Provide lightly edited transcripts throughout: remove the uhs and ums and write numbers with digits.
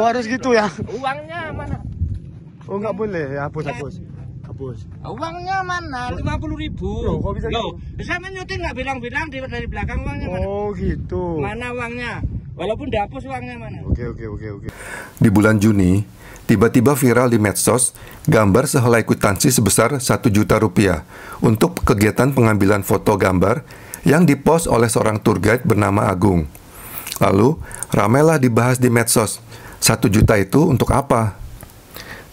Oh harus gitu ya? Uangnya mana? Oh nggak boleh, ya hapus. Uangnya mana? 50.000. Loh, kok bisa Loh, gitu? saya menyuting nggak bilang-bilang dari belakang uangnya mana? Oh gitu. Mana uangnya? Walaupun dihapus uangnya mana? Oke. Di bulan Juni, tiba-tiba viral di medsos gambar sehelai kwitansi sebesar 1 juta rupiah untuk kegiatan pengambilan foto gambar yang dipost oleh seorang tour guide bernama Agung. Lalu, ramailah dibahas di medsos, 1 juta itu untuk apa?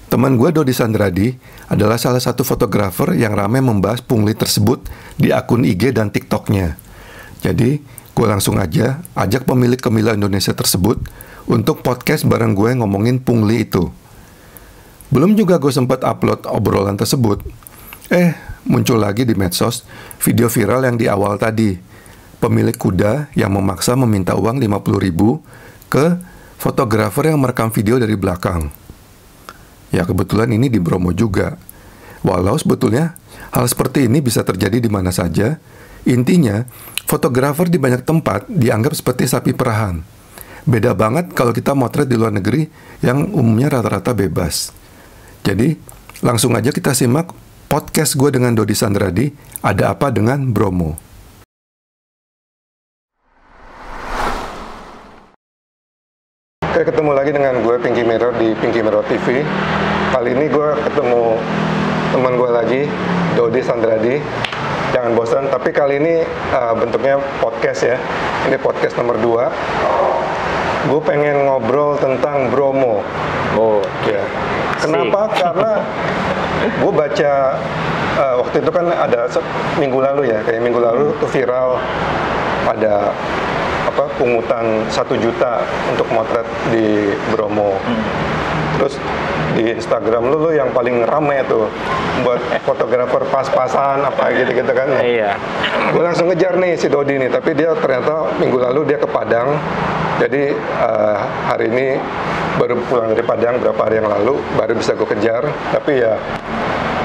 Teman gue Dodi Sandradi adalah salah satu fotografer yang ramai membahas pungli tersebut di akun IG dan TikToknya. Jadi, gue langsung aja ajak pemilik Kemila Indonesia tersebut untuk podcast bareng gue ngomongin pungli itu. Belum juga gue sempat upload obrolan tersebut, muncul lagi di medsos video viral yang di awal tadi. Pemilik kuda yang memaksa meminta uang 50.000 ke fotografer yang merekam video dari belakang. Ya kebetulan ini di Bromo juga. Walau sebetulnya hal seperti ini bisa terjadi di mana saja, intinya fotografer di banyak tempat dianggap seperti sapi perahan. Beda banget kalau kita motret di luar negeri yang umumnya rata-rata bebas. Jadi, langsung aja kita simak podcast gue dengan Dodi Sandradi, Ada Apa Dengan Bromo. Oke, ketemu lagi dengan gue Pinky Mirror di Pinky Mirror TV. Kali ini gue ketemu teman gue lagi, Dodi Sandradi. Jangan bosan, tapi kali ini bentuknya podcast ya. Ini podcast nomor 2. Gue pengen ngobrol tentang Bromo. Oh, Ya. Kenapa? Karena gue baca waktu itu kan ada minggu lalu ya, kayak minggu lalu tuh viral ada pungutan 1 juta untuk motret di Bromo. Terus di Instagram lu yang paling rame tuh buat fotografer pas-pasan apa gitu-gitu kan. Iya. Gue langsung ngejar nih si Dodi nih, tapi dia ternyata minggu lalu dia ke Padang. Jadi hari ini baru pulang dari Padang beberapa hari yang lalu, baru bisa gue kejar. Tapi ya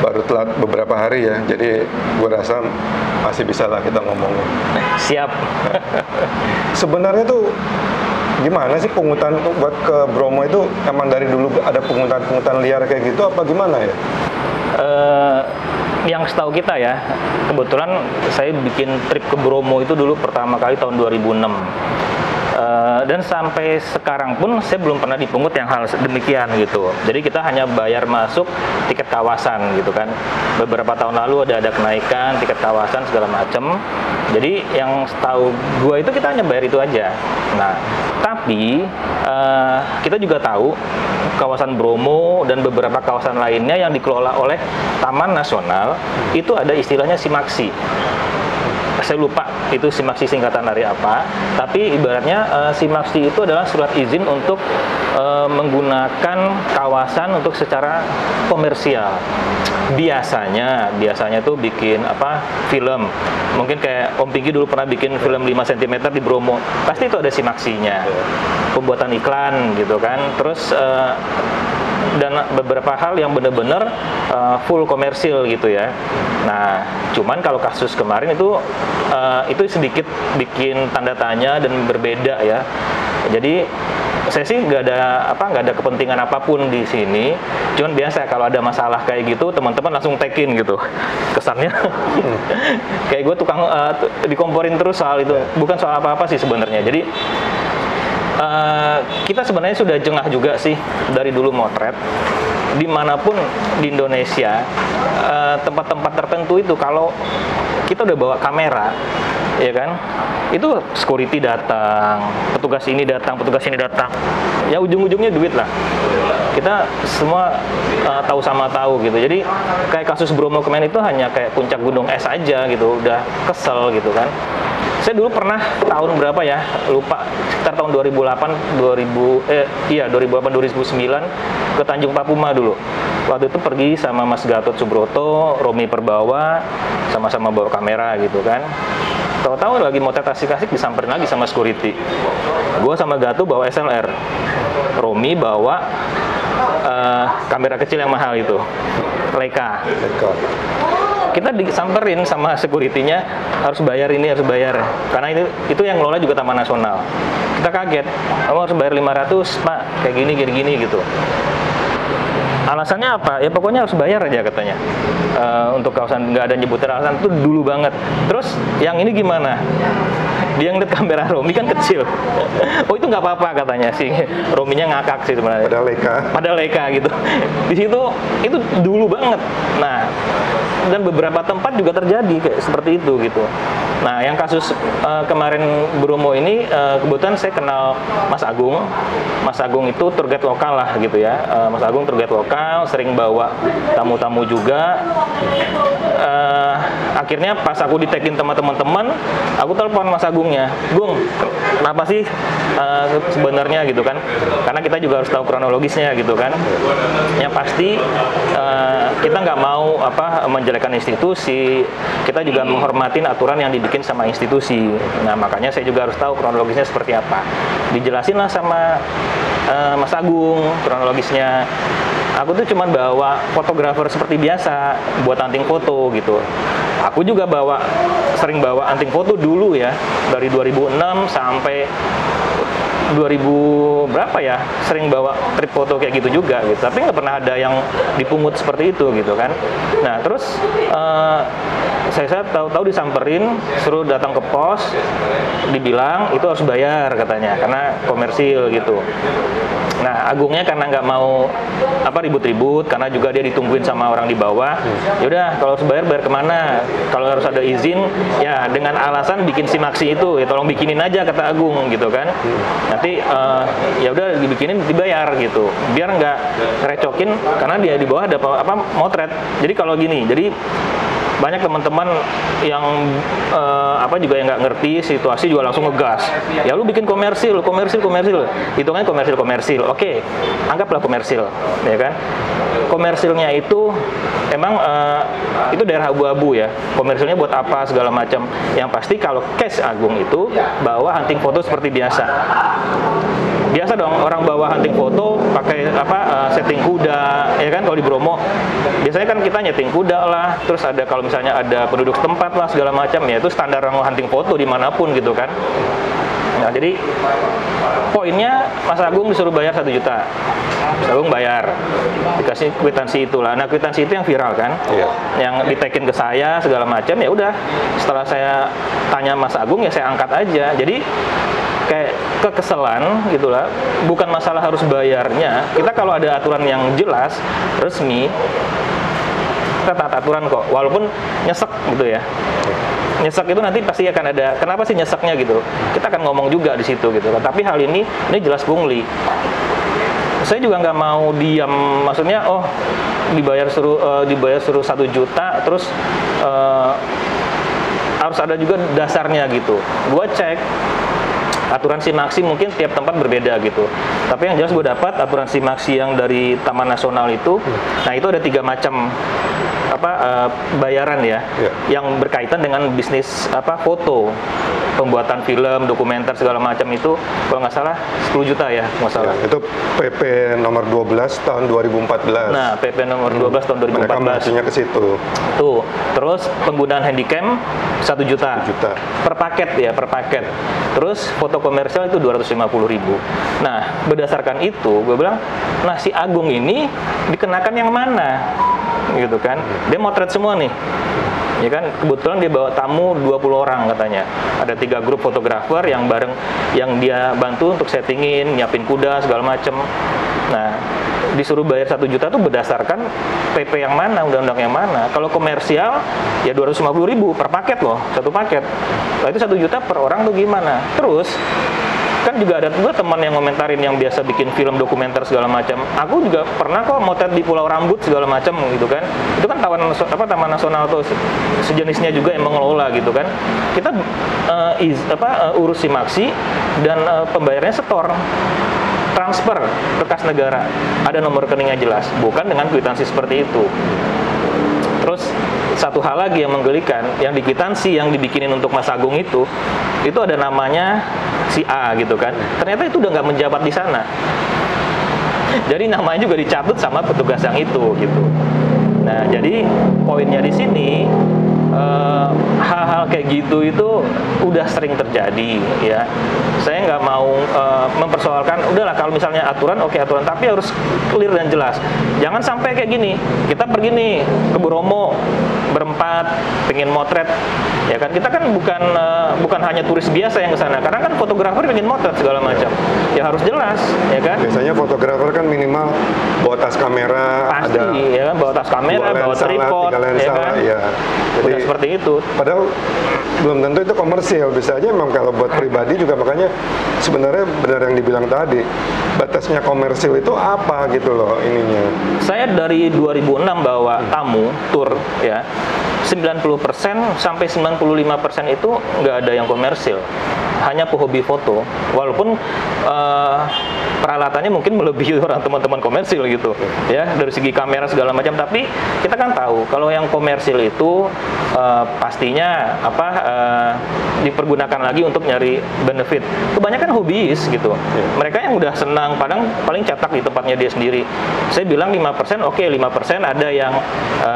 baru telat beberapa hari ya, jadi gue rasa masih bisa lah kita ngomongin. Siap. Sebenarnya tuh gimana sih pungutan buat ke Bromo itu? Emang dari dulu ada pungutan liar kayak gitu apa gimana ya? Yang setahu kita ya, kebetulan saya bikin trip ke Bromo itu dulu pertama kali tahun 2006. Dan sampai sekarang pun saya belum pernah dipungut yang hal demikian gitu. Jadi kita hanya bayar masuk tiket kawasan gitu kan. Beberapa tahun lalu ada kenaikan tiket kawasan segala macam. Jadi yang setahu gua itu kita hanya bayar itu aja. Nah, tapi kita juga tahu kawasan Bromo dan beberapa kawasan lainnya yang dikelola oleh Taman Nasional itu ada istilahnya simaksi. Saya lupa itu simaksi singkatan dari apa, tapi ibaratnya simaksi itu adalah surat izin untuk menggunakan kawasan untuk secara komersial. Biasanya tuh bikin film, mungkin kayak Om Pinky dulu pernah bikin film 5 cm di Bromo, pasti itu ada simaksinya, pembuatan iklan gitu kan, terus dan beberapa hal yang benar-benar full komersil gitu ya. Nah, cuman kalau kasus kemarin itu sedikit bikin tanda tanya dan berbeda ya. Jadi saya sih nggak ada kepentingan apapun di sini. Cuman biasa kalau ada masalah kayak gitu teman-teman langsung tag-in gitu. Kesannya kayak gue tukang dikomporin terus soal itu. Bukan soal apa-apa sih sebenarnya. Jadi kita sebenarnya sudah jengah juga sih dari dulu motret dimanapun di Indonesia, tempat-tempat tertentu itu kalau kita udah bawa kamera ya kan, itu security datang, petugas ini datang, ya ujung-ujungnya duit lah. Kita semua tahu sama tahu gitu. Jadi kayak kasus Bromo kemarin itu hanya kayak puncak gunung es aja gitu, udah kesel gitu kan. Saya dulu pernah tahun berapa ya, lupa, sekitar tahun 2009 ke Tanjung Papuma dulu. Waktu itu pergi sama Mas Gatot Subroto, Romi Perbawa, sama-sama bawa kamera gitu kan. Tahu-tahu lagi motret asik-asik disamperin lagi sama security. Gue sama Gatot bawa SLR, Romi bawa kamera kecil yang mahal itu, Leica. kita disamperin sama security-nya, harus bayar ini, harus bayar. Karena itu yang ngelola juga Taman Nasional. Kita kaget, kamu harus bayar 500 Pak, kayak gini gitu. Alasannya apa? Ya pokoknya harus bayar aja katanya. Untuk kawasan, nggak ada nyebutin alasan, itu dulu banget. Terus yang ini gimana? Dia ngeliat kamera Romi kan kecil. Oh itu nggak apa-apa katanya sih. Rominya ngakak sih sebenarnya. Padahal Leica gitu. Di situ itu dulu banget. Nah, dan beberapa tempat juga terjadi kayak seperti itu gitu. Nah, yang kasus kemarin Bromo ini kebetulan saya kenal Mas Agung. Mas Agung itu tour guide lokal lah gitu ya. Mas Agung tour guide lokal, sering bawa tamu-tamu juga. Akhirnya pas aku di-tag-in sama teman-teman, aku telepon Mas Agungnya, Gung, kenapa sih sebenarnya gitu kan? Karena kita juga harus tahu kronologisnya gitu kan. Yang pasti kita nggak mau menjelekkan institusi, kita juga menghormatin aturan yang dibikin sama institusi. Nah makanya saya juga harus tahu kronologisnya seperti apa. Dijelasin lah sama Mas Agung kronologisnya. Aku tuh cuma bawa fotografer seperti biasa buat hunting foto gitu. Aku juga sering bawa hunting foto dulu ya, dari 2006 sampai 2000 berapa ya, sering bawa trip foto kayak gitu juga gitu. Tapi nggak pernah ada yang dipungut seperti itu gitu kan. Nah terus saya tahu disamperin, suruh datang ke pos, dibilang itu harus bayar katanya karena komersil gitu. Nah Agungnya karena nggak mau ribut-ribut, karena juga dia ditungguin sama orang di bawah. Yaudah kalau harus bayar kemana? Kalau harus ada izin ya dengan alasan bikin simaksi itu ya tolong bikinin aja kata Agung gitu kan. Nanti ya udah dibikinin dibayar gitu. Biar nggak ngerecokin karena dia di bawah ada motret. Jadi kalau gini, jadi banyak teman-teman yang juga yang nggak ngerti situasi juga langsung ngegas. Ya lu bikin komersil. Hitungannya komersil. Oke, anggaplah komersil, ya kan? Komersilnya itu emang itu daerah abu-abu ya. Komersilnya buat apa segala macam. Yang pasti kalau case Agung itu bawa hunting foto seperti biasa. Biasa dong orang bawa hunting foto pakai setting kuda, ya kan? Kalau di Bromo biasanya kan kita nyeting kuda lah, terus ada kalau misalnya ada penduduk setempat lah segala macam ya, itu standar orang hunting foto dimanapun gitu kan. Nah jadi poinnya Mas Agung disuruh bayar 1 juta. Mas Agung bayar, dikasih kwitansi itulah. Nah kwitansi itu yang viral kan, yang ditekin ke saya segala macam. Ya udah, setelah saya tanya Mas Agung ya saya angkat aja. Jadi kayak kekesalan gitulah, bukan masalah harus bayarnya. Kita kalau ada aturan yang jelas, resmi, kita taat aturan kok, walaupun nyesek gitu ya. Nyesek itu nanti pasti akan ada, kenapa sih nyeseknya gitu, kita akan ngomong juga di situ gitu. Tapi hal ini jelas pungli. Saya juga nggak mau diam, maksudnya dibayar suruh 1 juta, terus harus ada juga dasarnya gitu. Gua cek aturan simaksi mungkin tiap tempat berbeda gitu. Tapi yang jelas gue dapat aturan simaksi yang dari Taman Nasional itu, nah itu ada 3 macam bayaran ya, yang berkaitan dengan bisnis foto, pembuatan film, dokumenter segala macam itu kalau nggak salah 10 juta ya, nggak salah. Ya, itu PP nomor 12 tahun 2014. Nah, PP nomor 12 tahun 2014. Mereka mengacunya ke situ. Tuh, terus penggunaan handycam 1 juta. 1 juta. Per paket ya, per paket. Terus foto komersial itu 250.000. Nah, berdasarkan itu gue bilang, nah si Agung ini dikenakan yang mana? Gitu kan. Dia motret semua nih. Ya kan, kebetulan dia bawa tamu 20 orang katanya. Ada 3 grup fotografer yang bareng, yang dia bantu untuk settingin, nyiapin kuda segala macem. Nah, disuruh bayar 1 juta tuh berdasarkan PP yang mana, undang-undang yang mana. Kalau komersial ya 250.000 per paket loh, 1 paket. Nah, itu 1 juta per orang tuh gimana? Terus kan juga ada juga teman yang komentarin yang biasa bikin film dokumenter segala macam. Aku juga pernah kok motret di Pulau Rambut segala macam gitu kan. Itu kan Taman Nasional atau sejenisnya juga yang mengelola gitu kan. Kita urus simaksi dan pembayarannya setor, transfer ke kas negara, ada nomor rekeningnya jelas, bukan dengan kwitansi seperti itu. Terus satu hal lagi yang menggelikan, yang di kwitansi yang dibikinin untuk Mas Agung itu ada namanya si A gitu kan. Ternyata itu udah nggak menjabat di sana. Jadi namanya juga dicabut sama petugas yang itu gitu. Nah, jadi poinnya di sini hal-hal kayak gitu itu udah sering terjadi ya. Saya nggak mau mempersoalkan, udahlah kalau misalnya aturan, oke aturan, tapi harus clear dan jelas. Jangan sampai kayak gini, kita pergi nih ke Bromo berempat, pengen motret, ya kan? Kita kan bukan hanya turis biasa yang ke sana, karena kan fotografer pengen motret segala macam. Ya harus jelas, ya kan? Biasanya fotografer kan minimal bawa tas kamera, pasti, ada ya kan? Bawa tas kamera, bawa tripod, ya kan? Ya. Jadi udah seperti itu. Padahal belum tentu itu komersil, bisa aja memang kalau buat pribadi juga. Makanya sebenarnya benar yang dibilang tadi, batasnya komersil itu apa gitu loh ininya. Saya dari 2006 bawa tamu tur ya, 90% sampai 95% itu nggak ada yang komersil, hanya pehobi foto. Walaupun peralatannya mungkin melebihi orang teman-teman komersil gitu ya, dari segi kamera segala macam. Tapi kita kan tahu kalau yang komersil itu pastinya dipergunakan lagi untuk nyari benefit. Kebanyakan hobiis gitu. Mereka yang udah senang paling cetak di tempatnya dia sendiri. Saya bilang 5%, oke, 5% ada yang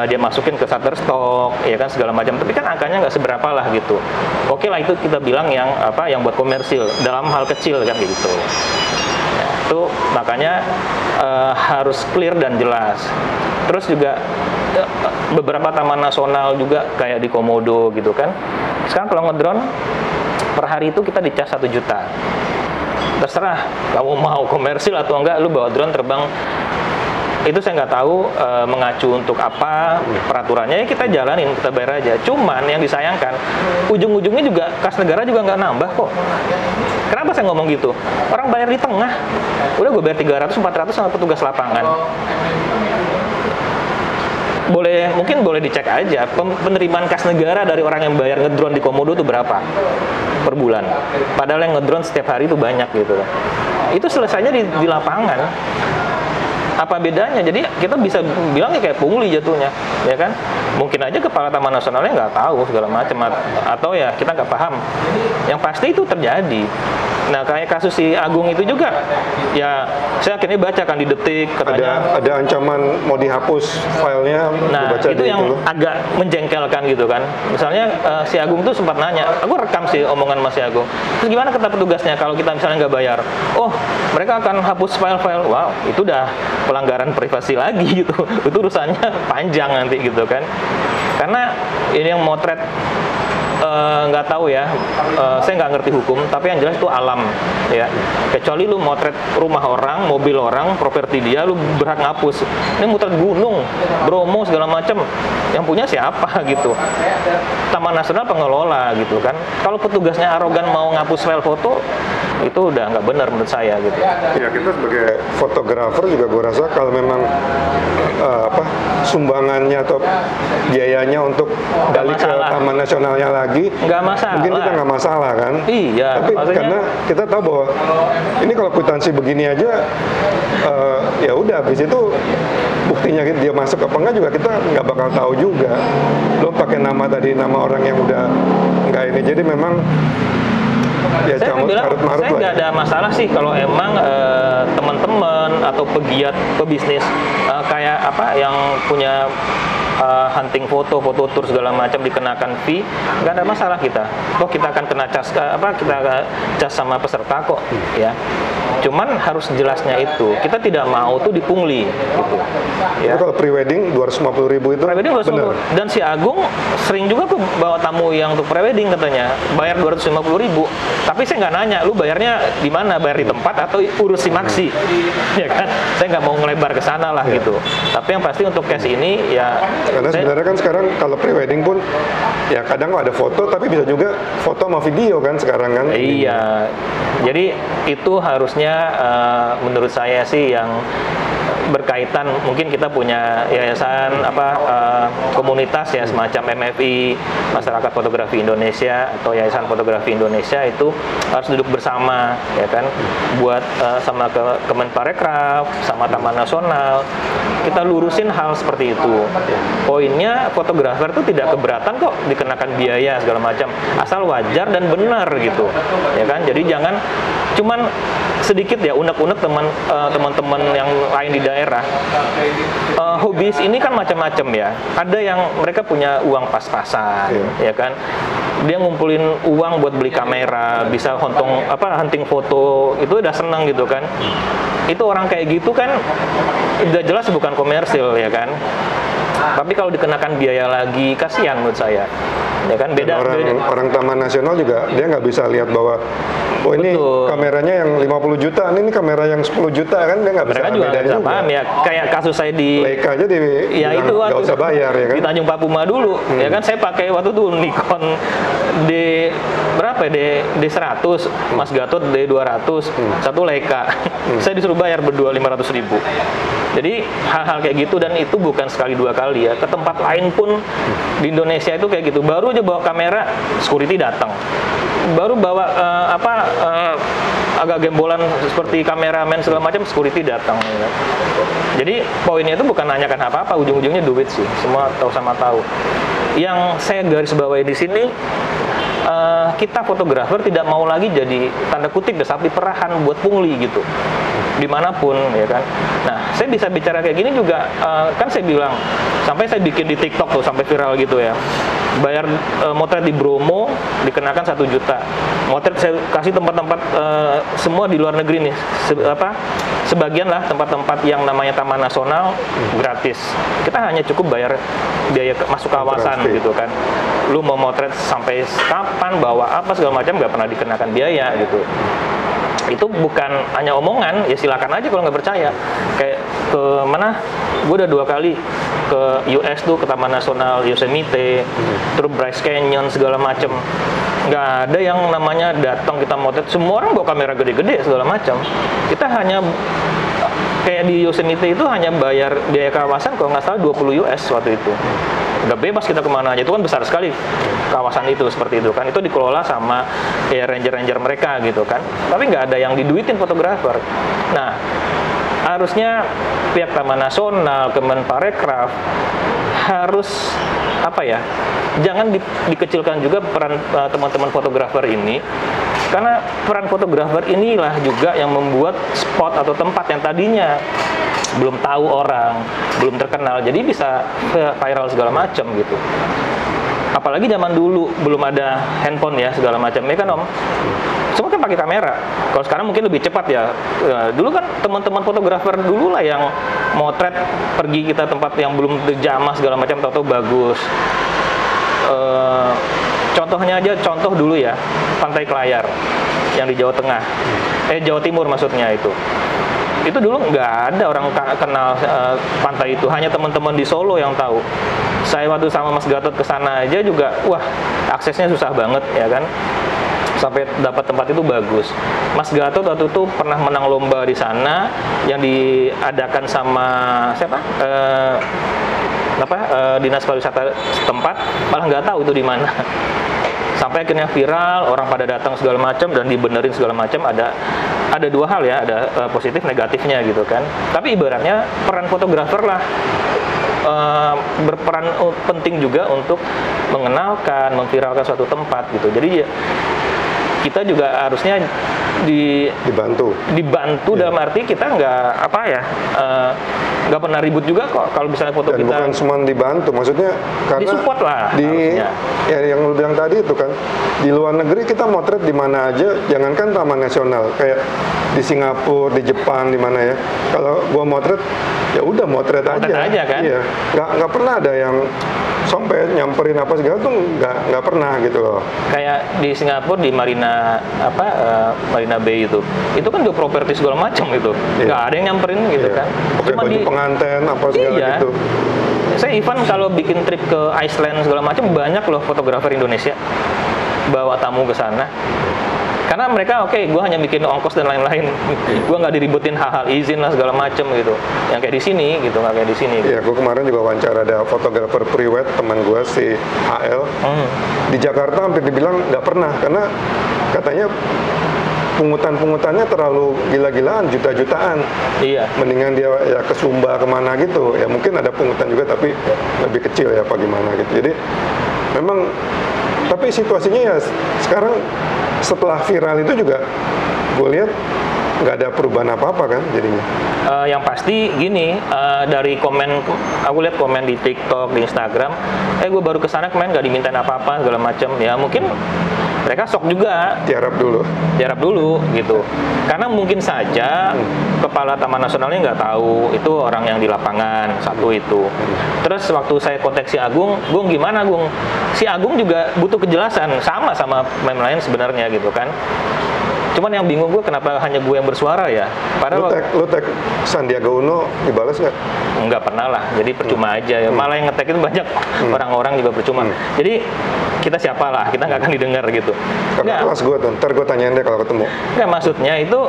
dia masukin ke Shutterstock ya kan segala macam. Tapi kan angkanya nggak seberapa lah gitu. Oke lah, itu kita bilang yang buat komersil dalam hal kecil kan gitu. Ya, itu makanya harus clear dan jelas. Terus juga beberapa taman nasional juga kayak di Komodo gitu kan. Sekarang kalau ngedrone per hari itu kita dicas 1 juta. Terserah kamu mau komersil atau enggak, lu bawa drone terbang. Itu saya nggak tahu mengacu untuk apa peraturannya, ya kita jalanin, kita bayar aja. Cuman yang disayangkan, ujung-ujungnya juga kas negara juga nggak nambah kok. Kenapa saya ngomong gitu? Orang bayar di tengah, udah gue bayar 300-400 sama petugas lapangan. Mungkin boleh dicek aja penerimaan kas negara dari orang yang bayar ngedrone di Komodo itu berapa per bulan. Padahal yang ngedrone setiap hari itu banyak gitu. Itu selesainya di lapangan. Apa bedanya? Jadi kita bisa bilangnya kayak pungli jatuhnya, ya kan? Mungkin aja kepala Taman Nasionalnya nggak tahu segala macam, atau ya kita nggak paham. Yang pasti itu terjadi. Nah, kayak kasus si Agung itu juga, ya saya akhirnya baca kan di Detik katanya ada ancaman mau dihapus filenya. Nah, itu yang agak menjengkelkan gitu kan. Misalnya si Agung tuh sempat nanya, aku rekam sih omongan Mas si Agung. Terus gimana kata petugasnya kalau kita misalnya nggak bayar? Oh, mereka akan hapus file-file. Wow, itu udah pelanggaran privasi lagi gitu. Itu urusannya panjang nanti gitu kan. Karena ini yang motret nggak tahu ya, saya nggak ngerti hukum, tapi yang jelas itu alam ya. Kecuali lu motret rumah orang, mobil orang, properti dia, lu berhak ngapus. Ini motret gunung, Bromo segala macam, yang punya siapa gitu? Taman Nasional pengelola gitu kan. Kalau petugasnya arogan mau ngapus file foto, itu udah nggak benar menurut saya gitu. Ya, kita sebagai fotografer juga gue rasa kalau memang sumbangannya atau biayanya untuk balik ke Taman Nasionalnya lagi, nggak masalah. Mungkin kita nggak masalah kan? Iya. Tapi maksudnya, karena kita tahu bahwa ini kalau kwitansi begini aja, ya udah habis itu buktinya dia masuk apa enggak juga kita nggak bakal tahu juga. Lo pakai nama orang yang udah nggak ini, jadi memang ya saya bilang, saya nggak ada masalah sih kalau emang teman-teman atau pegiat pebisnis kayak yang punya hunting foto tour segala macam dikenakan fee, nggak ada masalah kita. Kok kita akan kena cas kita cas sama peserta kok ya. Cuman harus jelasnya itu, kita tidak mau tuh dipungli gitu. Ya. Itu kalau pre-wedding 250.000 itu pre-wedding 250. Dan si Agung sering juga tuh bawa tamu yang untuk pre-wedding katanya, bayar 250.000. Tapi saya nggak nanya, lu bayarnya di mana? Bayar di tempat atau urus si Maxi? Ya kan? Saya nggak mau ngelebar ke sana lah gitu. Tapi yang pasti untuk case ini ya. Karena sebenarnya kan sekarang kalau pre-wedding pun ya kadang ada foto, tapi bisa juga foto sama video kan sekarang kan. Iya. Jadi itu harusnya menurut saya sih yang berkaitan, mungkin kita punya yayasan komunitas ya semacam MFI, Masyarakat Fotografi Indonesia atau Yayasan Fotografi Indonesia, itu harus duduk bersama ya kan, buat sama Kemenparekraf, sama Taman Nasional, kita lurusin hal seperti itu. Poinnya fotografer itu tidak keberatan kok dikenakan biaya segala macam, asal wajar dan benar gitu ya kan. Jadi jangan cuman sedikit ya unek-unek teman-teman yang lain di daerah. Hobis ini kan macam-macam ya. Ada yang mereka punya uang pas-pasan, ya kan. Dia ngumpulin uang buat beli kamera, bisa hunting foto, itu udah seneng gitu kan. Itu orang kayak gitu kan udah jelas bukan komersil ya kan. Tapi kalau dikenakan biaya lagi, kasihan menurut saya. Ya kan beda. Orang Taman Nasional juga dia nggak bisa lihat bahwa oh ini kameranya yang 50 juta, ini kamera yang 10 juta kan dia nggak bisa bedain juga. Paham ya, kayak kasus saya di Leica aja ya itu nggak usah bayar ya kan. Di Tanjung Papuma dulu, ya kan saya pakai waktu itu Nikon D berapa ya, D100, Mas Gatot D200, satu Leica. Saya disuruh bayar berdua 500.000. Jadi hal-hal kayak gitu, dan itu bukan sekali dua kali ya. Ke tempat lain pun di Indonesia itu kayak gitu. Baru aja bawa kamera, security datang. Baru bawa agak gembolan seperti kameramen segala macam, security datang. Ya. Jadi poinnya itu bukan nanyakan apa-apa, ujung-ujungnya duit sih. Semua tahu sama tahu. Yang saya garis bawahi di sini, kita fotografer tidak mau lagi jadi tanda kutip sapi perahan buat pungli gitu. Dimanapun ya kan. Nah, saya bisa bicara kayak gini juga, kan saya bilang sampai saya bikin di TikTok tuh sampai viral gitu ya. Bayar motret di Bromo dikenakan 1 juta. Motret saya kasih tempat-tempat semua di luar negeri nih. Sebagian lah tempat-tempat yang namanya Taman Nasional gratis. Kita hanya cukup bayar biaya masuk kawasan gitu kan. Lu mau motret sampai kapan, bawa apa segala macam nggak pernah dikenakan biaya gitu. Itu bukan hanya omongan, ya silakan aja kalau nggak percaya. Kayak ke mana, gue udah 2 kali ke US tuh, ke Taman Nasional Yosemite, terus Bryce Canyon segala macem. Nggak ada yang namanya datang kita motret, semua orang bawa kamera gede-gede segala macam. Kita hanya kayak di Yosemite itu hanya bayar biaya kawasan kalau nggak salah 20 US waktu itu. Nggak bebas kita kemana aja, itu kan besar sekali kawasan itu seperti itu kan. Itu dikelola sama ya ranger-ranger mereka gitu kan. Tapi nggak ada yang diduitin fotografer. Nah, harusnya pihak Taman Nasional, Kemenparekraf harus apa ya? Jangan dikecilkan juga peran teman-teman fotografer ini. Karena peran fotografer inilah juga yang membuat spot atau tempat yang tadinya belum tahu orang, belum terkenal, jadi bisa viral segala macam gitu. Apalagi zaman dulu belum ada handphone ya segala macam, ya kan Om? Semua kan pakai kamera. Kalau sekarang mungkin lebih cepat ya. Dulu kan teman-teman fotografer dulu lah yang motret, pergi kita tempat yang belum dijamah segala macam, tahu-tahu bagus. Contohnya aja, contoh dulu ya, Pantai Kelayar yang di Jawa Tengah, Jawa Timur maksudnya itu dulu nggak ada orang kenal pantai itu, hanya teman-teman di Solo yang tahu. Saya waktu sama Mas Gatot ke sana aja juga, wah aksesnya susah banget ya kan, sampai dapat tempat itu bagus. Mas Gatot waktu itu pernah menang lomba di sana yang diadakan sama siapa? Dinas pariwisata setempat, malah nggak tahu itu di mana. Sampai akhirnya viral, orang pada datang segala macam dan dibenerin segala macam. Ada 2 hal ya, ada positif negatifnya gitu kan. Tapi ibaratnya peran fotografer lah berperan penting juga untuk mengenalkan, memviralkan suatu tempat gitu. Jadi kita juga harusnya dibantu dalam arti kita nggak pernah ribut juga kok kalau misalnya foto dan kita. Bukan cuma dibantu, maksudnya karena disupport lah ya yang lu bilang tadi itu kan, di luar negeri kita motret di mana aja, jangankan Taman Nasional, kayak di Singapura, di Jepang, di mana ya, kalau gua motret ya udah motret aja kan. Iya, nggak pernah ada yang sampai nyamperin apa segala tuh nggak pernah gitu loh. Kayak di Singapura di Marina Bay itu kan juga properti segala macam gitu, nggak ada yang nyamperin gitu kan. Pakai baju pengantin apa segala gitu. Saya even kalau bikin trip ke Iceland segala macam, banyak loh fotografer Indonesia bawa tamu ke sana. Karena mereka gue hanya bikin ongkos dan lain-lain, gue nggak diributin hal-hal izin lah segala macem gitu. Yang kayak di sini gitu, nggak kayak di sini. Iya, gue kemarin juga wawancara ada fotografer pre-wed teman gue si HL di Jakarta, hampir dibilang nggak pernah karena katanya pungutannya terlalu gila-gilaan, juta-jutaan. Iya. Mendingan dia ya ke Sumba kemana gitu. Ya mungkin ada pungutan juga tapi lebih kecil ya apa gimana gitu. Jadi memang, tapi situasinya ya sekarang setelah viral itu juga gue lihat nggak ada perubahan apa-apa kan jadinya. Yang pasti gini, dari komen, aku lihat komen di TikTok, di Instagram, gue baru kesana kemarin nggak dimintain apa-apa segala macam. Ya mungkin mereka shock juga. Tiarap dulu gitu. Karena mungkin saja kepala Taman Nasionalnya nggak tahu itu orang yang di lapangan, satu itu. Terus waktu saya kontak si Agung gimana Gung? Si Agung juga butuh kejelasan, sama pemain lain sebenarnya gitu kan. Cuman yang bingung gue kenapa hanya gue yang bersuara ya. Padahal lu tag Sandiaga Uno dibalas nggak? Nggak pernah lah, jadi percuma aja ya. Malah yang nge-tag itu banyak orang-orang juga percuma. Jadi kita siapa lah, kita nggak akan didengar gitu. Karena kelas gue tuh, ntar gue tanyain deh kalau ketemu. Nggak, maksudnya itu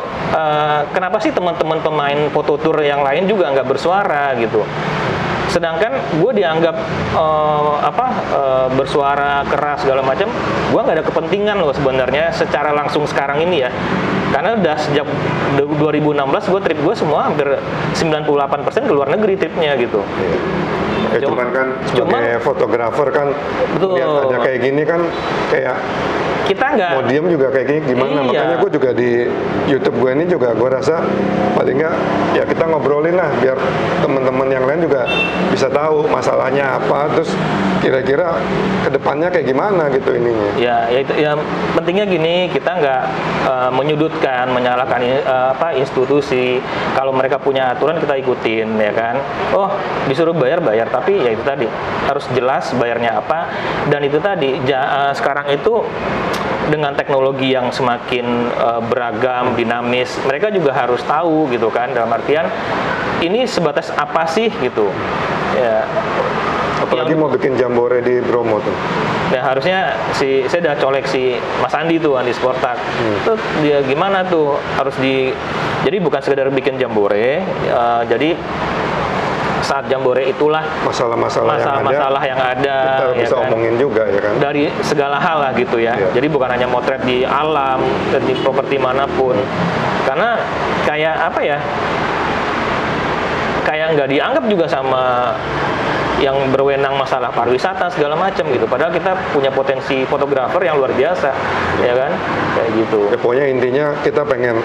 kenapa sih teman-teman pemain foto tour yang lain juga nggak bersuara gitu? Sedangkan gue dianggap bersuara keras segala macam, gue nggak ada kepentingan loh sebenarnya secara langsung sekarang ini ya. Karena udah sejak 2016 hampir 98% ke luar negeri tripnya gitu. Ya, cuman kan sebagai fotografer kan lihat ada kayak gini kan kayak kita nggak mau diem juga kayak gini gimana. Makanya gue juga di YouTube gue ini juga gue rasa paling nggak ya kita ngobrolin lah biar teman-teman yang lain juga bisa tahu masalahnya apa, terus kira-kira kedepannya kayak gimana gitu ininya. Ya pentingnya gini, kita nggak menyudutkan, menyalahkan institusi. Kalau mereka punya aturan kita ikutin ya kan. Oh disuruh bayar, tapi ya itu tadi harus jelas bayarnya apa. Dan itu tadi sekarang itu dengan teknologi yang semakin beragam, dinamis, mereka juga harus tahu gitu kan, dalam artian ini sebatas apa sih gitu ya. Apalagi mau bikin jambore di Bromo tuh. Ya harusnya saya udah colek si Mas Andi tuh, Andi Sportak. Tuh dia gimana tuh jadi bukan sekedar bikin jambore, jadi saat jambore itulah masalah yang ada kita bisa omongin juga ya kan, dari segala hal lah gitu ya. Jadi bukan hanya motret di alam, di properti manapun, karena kayak apa ya, kayak nggak dianggap juga sama yang berwenang masalah pariwisata segala macam gitu. Padahal kita punya potensi fotografer yang luar biasa, ya kan? Kayak gitu. Ya, pokoknya intinya kita pengen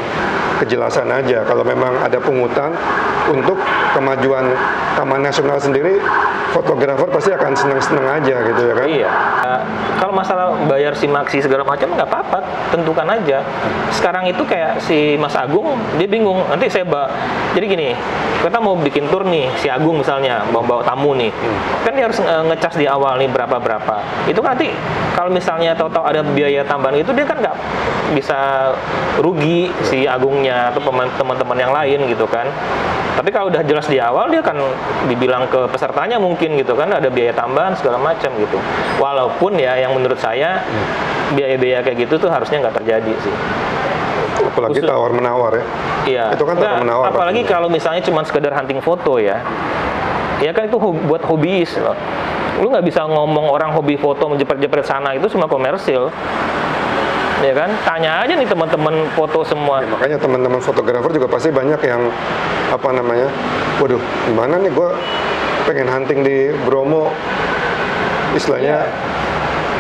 kejelasan aja. Kalau memang ada pungutan untuk kemajuan Taman Nasional sendiri, fotografer pasti akan seneng-seneng aja gitu ya kan? Iya. Kalau masalah bayar simaksi segala macam nggak apa-apa, tentukan aja. Sekarang itu kayak si Mas Agung, dia bingung. Nanti jadi gini, kita mau bikin tour nih, si Agung misalnya mau bawa tamu nih. Kan dia harus ngecas di awal nih berapa. Itu kan nanti kalau misalnya tahu-tahu ada biaya tambahan itu, dia kan nggak bisa rugi si Agungnya atau teman-teman yang lain gitu kan. Tapi kalau udah jelas di awal, dia kan dibilang ke pesertanya mungkin gitu kan, ada biaya tambahan segala macam gitu. Walaupun ya yang menurut saya biaya-biaya kayak gitu tuh harusnya nggak terjadi sih. Apalagi tawar-menawar ya. Iya. Itu kan tawar-menawar. Apalagi kalau misalnya cuma sekedar hunting foto ya. Ya kan itu buat hobiis loh. Lu nggak bisa ngomong orang hobi foto menjepret-jepret sana, itu semua komersil. Ya kan? Tanya aja nih teman-teman foto semua. Ya, makanya teman-teman fotografer juga pasti banyak yang waduh, gimana nih gue pengen hunting di Bromo, istilahnya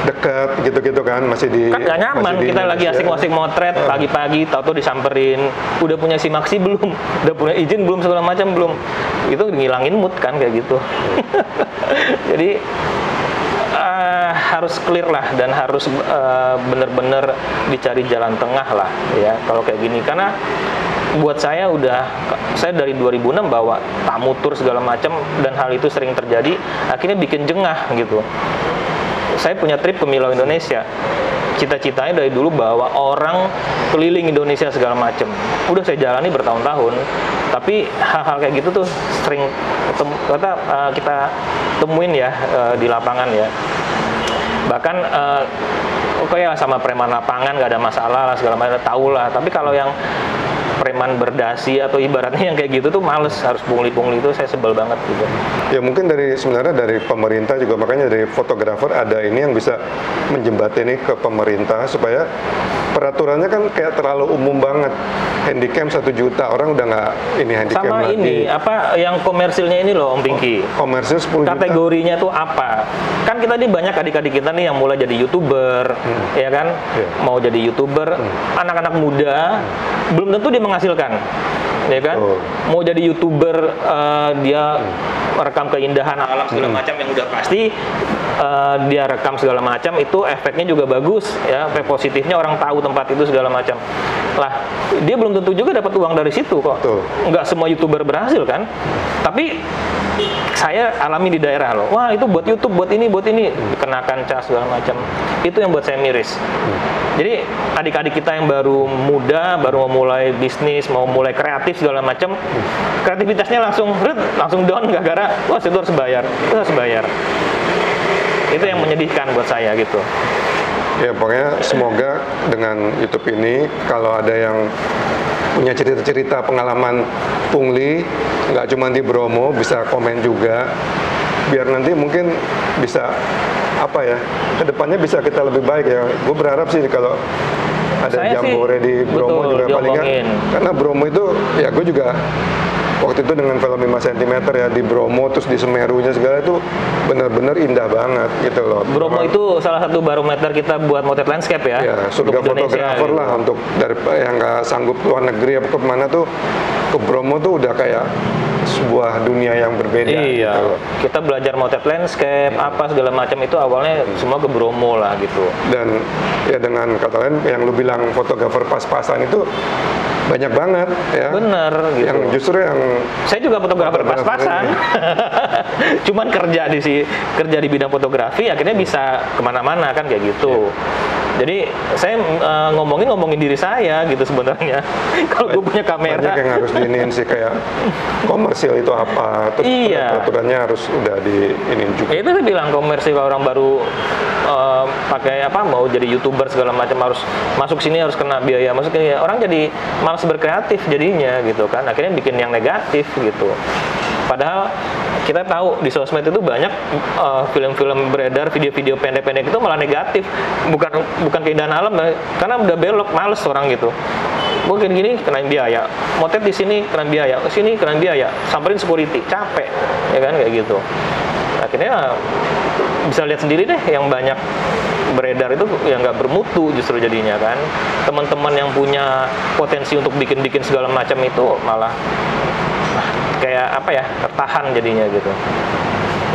dekat gitu-gitu kan, masih di kan nggak nyaman, kita lagi asik-asik motret pagi-pagi, tahu-tahu disamperin, udah punya simaksi belum, udah punya izin belum, segala macam belum, itu ngilangin mood kan kayak gitu. Jadi harus clear lah, dan harus bener-bener dicari jalan tengah lah ya kalau kayak gini. Karena buat saya dari 2006 bawa tamu tur segala macam, dan hal itu sering terjadi, akhirnya bikin jengah gitu. Saya punya trip ke Milau Indonesia, cita-citanya dari dulu bawa orang keliling Indonesia segala macam. Udah saya jalani bertahun-tahun, tapi hal-hal kayak gitu tuh sering kita temuin ya di lapangan ya. Bahkan ya sama preman lapangan nggak ada masalah lah, segala macam, tahu lah. Tapi kalau yang preman berdasi atau ibaratnya yang kayak gitu tuh males, harus pungli-pungli, itu saya sebel banget gitu. Ya mungkin sebenarnya dari pemerintah juga, makanya dari fotografer ada ini yang bisa menjembatani ke pemerintah supaya peraturannya kan kayak terlalu umum banget. Handycam 1 juta, orang udah nggak ini handycam sama lagi. Ini apa yang komersilnya ini loh Om Pinky. Komersil 10 juta. Kategorinya tuh apa? Kan kita ini banyak adik-adik kita nih yang mulai jadi YouTuber, ya kan? Mau jadi YouTuber, anak-anak muda belum tentu dia menghasilkan, ya kan? Mau jadi YouTuber, dia merekam keindahan alam segala macam yang udah pasti, dia rekam segala macam, itu efeknya juga bagus, ya, efek positifnya orang tahu tempat itu segala macam. Lah, dia belum tentu juga dapat uang dari situ kok. Nggak semua YouTuber berhasil kan? Tapi saya alami di daerah loh. Wah, itu buat YouTube, buat ini, dikenakan cas segala macam. Itu yang buat saya miris. Jadi adik-adik kita yang baru muda, baru mau mulai bisnis, mau mulai kreatif segala macam, kreativitasnya langsung down gara-gara wah itu harus bayar, Itu yang menyedihkan buat saya gitu. Ya pokoknya semoga dengan YouTube ini kalau ada yang punya cerita-cerita pengalaman pungli, nggak cuma di Bromo, bisa komen juga, biar nanti mungkin bisa kedepannya bisa kita lebih baik ya. Gue berharap sih kalau ada jambore di Bromo juga paling nggak, karena Bromo itu ya gue juga waktu itu dengan film 5 cm ya di Bromo, terus di Semerunya segala itu benar-benar indah banget gitu loh. Bromo itu salah satu barometer kita buat motret landscape ya. Ya, surga fotografer lah gitu. Untuk dari yang nggak sanggup luar negeri apa kemana tuh ke Bromo tuh udah kayak sebuah dunia yang berbeda. Iya. Gitu. Kita belajar motret landscape apa segala macam itu awalnya semua ke Bromo lah gitu. Dan ya dengan kata lain yang lu bilang fotografer pas-pasan itu banyak banget ya. Bener gitu. Yang justru yang saya juga fotografer pas-pasan. Cuman kerja di bidang fotografi akhirnya bisa kemana-mana kan kayak gitu. Jadi saya ngomongin diri saya gitu sebenarnya. Kalau gue punya kamera. Banyak yang harus diinin sih kayak komersil itu apa, terus peraturannya harus udah diinin juga. Ya, itu saya bilang komersil orang baru pakai mau jadi YouTuber segala macam harus masuk sini harus kena biaya, orang jadi malas berkreatif jadinya gitu kan. Akhirnya bikin yang negatif gitu. Padahal kita tahu di sosmed itu banyak film-film beredar, video-video pendek-pendek itu malah negatif, bukan keindahan alam, karena udah belok, males orang gitu. Mungkin gini kena biaya, motret di sini kena biaya, sini kena biaya, samperin security, capek, ya kan kayak gitu. Akhirnya bisa lihat sendiri deh yang banyak beredar itu yang nggak bermutu justru jadinya kan. Teman-teman yang punya potensi untuk bikin segala macam itu malah kayak tertahan jadinya gitu.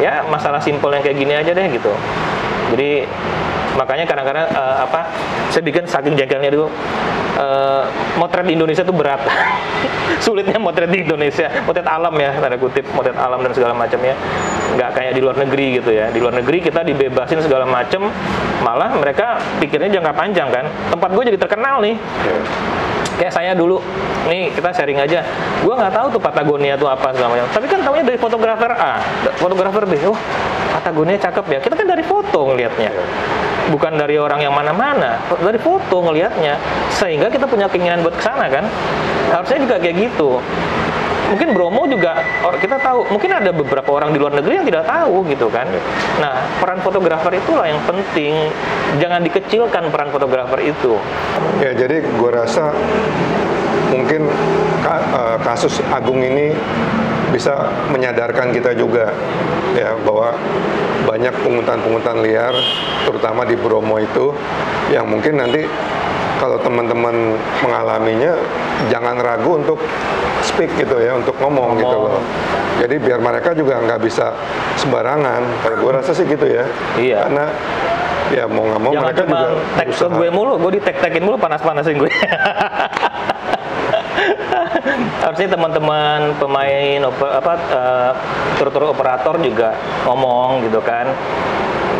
Ya masalah simpel yang kayak gini aja deh gitu. Jadi makanya kadang-kadang saya bikin saking jengkelnya dulu, motret di Indonesia tuh berat. Sulitnya motret di Indonesia, motret alam ya, tanda kutip, motret alam dan segala macamnya, nggak kayak di luar negeri gitu ya. Di luar negeri kita dibebasin segala macam, malah mereka pikirnya jangka panjang kan. Tempat gue jadi terkenal nih. Kayak saya dulu, nih kita sharing aja, gue nggak tahu tuh Patagonia tuh apa segala macam. Tapi kan taunya dari fotografer A, fotografer B, Patagonia cakep ya. Kita kan dari foto ngelihatnya, bukan dari orang yang mana-mana, dari foto ngelihatnya. Sehingga kita punya keinginan buat kesana kan. Harusnya juga kayak gitu. Mungkin Bromo juga kita tahu, mungkin ada beberapa orang di luar negeri yang tidak tahu gitu kan. Nah, peran fotografer itulah yang penting. Jangan dikecilkan peran fotografer itu. Ya, jadi gue rasa mungkin kasus Agung ini bisa menyadarkan kita juga ya bahwa banyak pungutan-pungutan liar terutama di Bromo itu yang mungkin nanti kalau teman-teman mengalaminya jangan ragu untuk speak gitu ya, untuk ngomong gitu loh. Jadi biar mereka juga nggak bisa sembarangan. Kalau gue rasa sih gitu ya. Iya. Karena ya mau nggak mau jangan mereka cuma juga tag ke gue mulu, gue di tag-tagin mulu, panas-panasin gue. Harusnya teman-teman pemain tur operator juga ngomong gitu kan.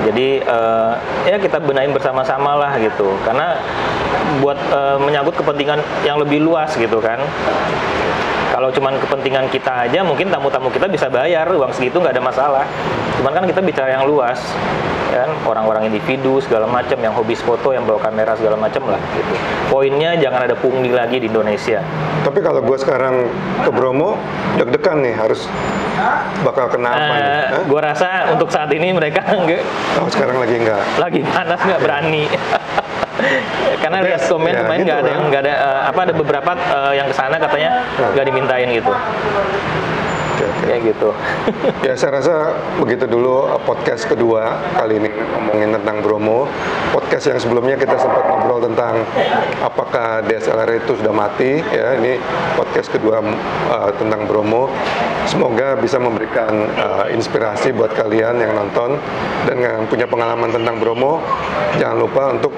Jadi ya kita benahin bersama-sama lah gitu. Karena buat menyangkut kepentingan yang lebih luas gitu kan. Kalau cuman kepentingan kita aja, mungkin tamu-tamu kita bisa bayar uang segitu nggak ada masalah. Cuman kan kita bicara yang luas, kan orang-orang individu segala macam yang hobi foto, yang bawa kamera segala macam lah. Gitu. Poinnya jangan ada pungli lagi di Indonesia. Tapi kalau gue sekarang ke Bromo, deg-degan nih harus bakal kena apa nih? Gue rasa untuk saat ini mereka nggak. Oh, sekarang lagi nggak. Lagi panas nggak berani. Karena lihat komen ya, pemain gitu nggak ada yang ada beberapa yang kesana katanya nggak dimintain gitu. Ya gitu. Ya saya rasa begitu dulu podcast kedua kali ini ngomongin tentang Bromo. Podcast yang sebelumnya kita sempat ngobrol tentang apakah DSLR itu sudah mati. Ya, ini podcast kedua tentang Bromo. Semoga bisa memberikan inspirasi buat kalian yang nonton dan yang punya pengalaman tentang Bromo. Jangan lupa untuk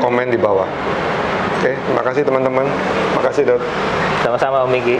komen di bawah. Oke, terima kasih teman-teman. Terima kasih Dot. Sama-sama Om Miki.